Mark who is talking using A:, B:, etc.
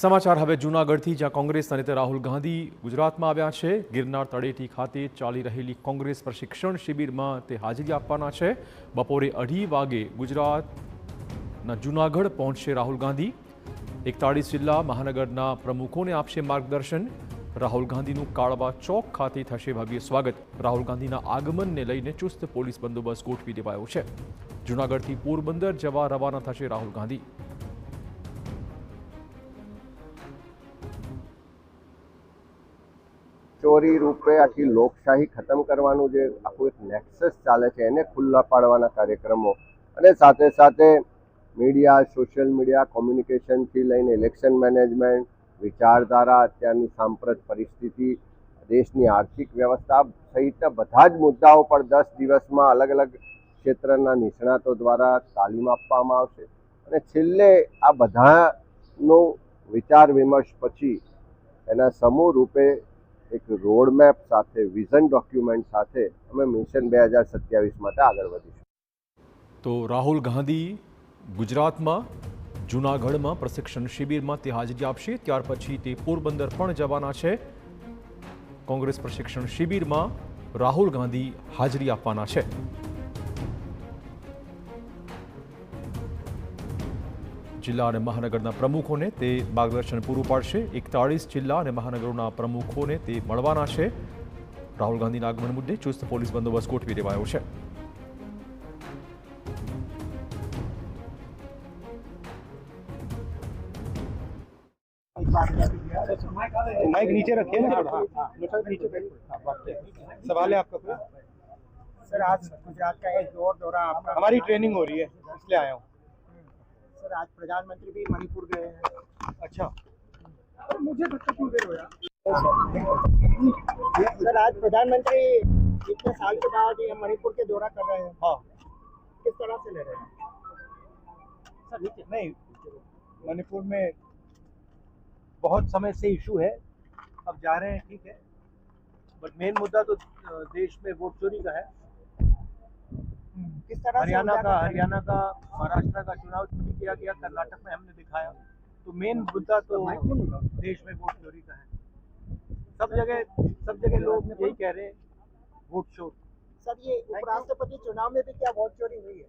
A: સમાચાર હવે જૂનાગઢથી, જ્યાં કોંગ્રેસના નેતા રાહુલ ગાંધી ગુજરાતમાં આવ્યા છે। ગિરનાર તળેટી ખાતે ચાલી રહેલી કોંગ્રેસ પ્રશિક્ષણ શિબિરમાં તે હાજરી આપવાના છે। બપોરે 2:30 વાગે ગુજરાતના જૂનાગઢ પહોંચશે રાહુલ ગાંધી। 41 જિલ્લા મહાનગરના પ્રમુખોને આપશે માર્ગદર્શન। રાહુલ ગાંધીનું કાળવા ચોક ખાતે થશે ભવ્ય સ્વાગત। રાહુલ ગાંધીના આગમનને લઈને ચુસ્ત પોલીસ બંદોબસ્ત ગોઠવી દેવાયો છે। જૂનાગઢથી પોરબંદર જવા રવાના થશે રાહુલ ગાંધી।
B: ચોરી રૂપે આખી લોકશાહી ખતમ કરવાનું જે આખું એક નેક્સસ ચાલે છે એને ખુલ્લા પાડવાના કાર્યક્રમો અને સાથે સાથે મીડિયા, સોશિયલ મીડિયા, કોમ્યુનિકેશનથી લઈને ઇલેક્શન મેનેજમેન્ટ, વિચારધારા, અત્યારની સાંપ્રત પરિસ્થિતિ, દેશની આર્થિક વ્યવસ્થા સહિતના બધા જ મુદ્દાઓ પર 10 દિવસમાં અલગ અલગ ક્ષેત્રના નિષ્ણાતો દ્વારા તાલીમ આપવામાં આવશે અને છેલ્લે આ બધાનો વિચાર વિમર્શ પછી એના સમૂહ રૂપે એક રોડમેપ સાથે, વિઝન ડોક્યુમેન્ટ સાથે અમે મિશન 2027 માટે આગળ વધીશું।
A: તો રાહુલ ગાંધી ગુજરાતમાં જૂનાગઢમાં પ્રશિક્ષણ શિબિરમાં તે હાજરી આપશે। ત્યાર પછી તે પોરબંદર પણ જવાના છે। કોંગ્રેસ પ્રશિક્ષણ શિબિરમાં રાહુલ ગાંધી હાજરી આપવાના છે। જિલ્લા અને મહાનગરના પ્રમુખોને તે માર્ગદર્શન પૂરું પાડશે। 41 જિલ્લા અને મહાનગરોના પ્રમુખોને તે મળવાના છે। રાહુલ ગાંધીના આગમન મુદ્દે ચુસ્ત પોલીસ બંદોબસ્ત ગોઠવી દેવાયો છે।
C: माइक नीचे रखिए ना थोड़ा, नीचे सवाल है आपका कोई?
D: सर आज गुजरात का एक दौरा आपका,
C: हमारी ट्रेनिंग हो रही है इसलिए आया हूँ।
D: सर आज प्रधानमंत्री भी मणिपुर गए हैं।
C: अच्छा,
D: मुझे क्यों देर हो सर आज प्रधानमंत्री इतने साल के बाद ये मणिपुर के दौरा कर रहे हैं।
C: हाँ,
D: किस तरह से ले रहे हैं
C: सर नीचे नहीं, मणिपुर में बहुत समय से इशू है, अब जा रहे हैं, ठीक है, बट मेन मुद्दा तो देश में वोट चोरी का है।
D: किस तरह
C: हरियाणा का महाराष्ट्र का चुनाव चोरी किया गया, कर्नाटक में हमने दिखाया, तो मेन मुद्दा तो देश में वोट चोरी का है। सब जगह लोग यही कह रहे हैं, वोट चोर।
D: सर ये उपराष्ट्रपति चुनाव में भी क्या वोट चोरी हुई है?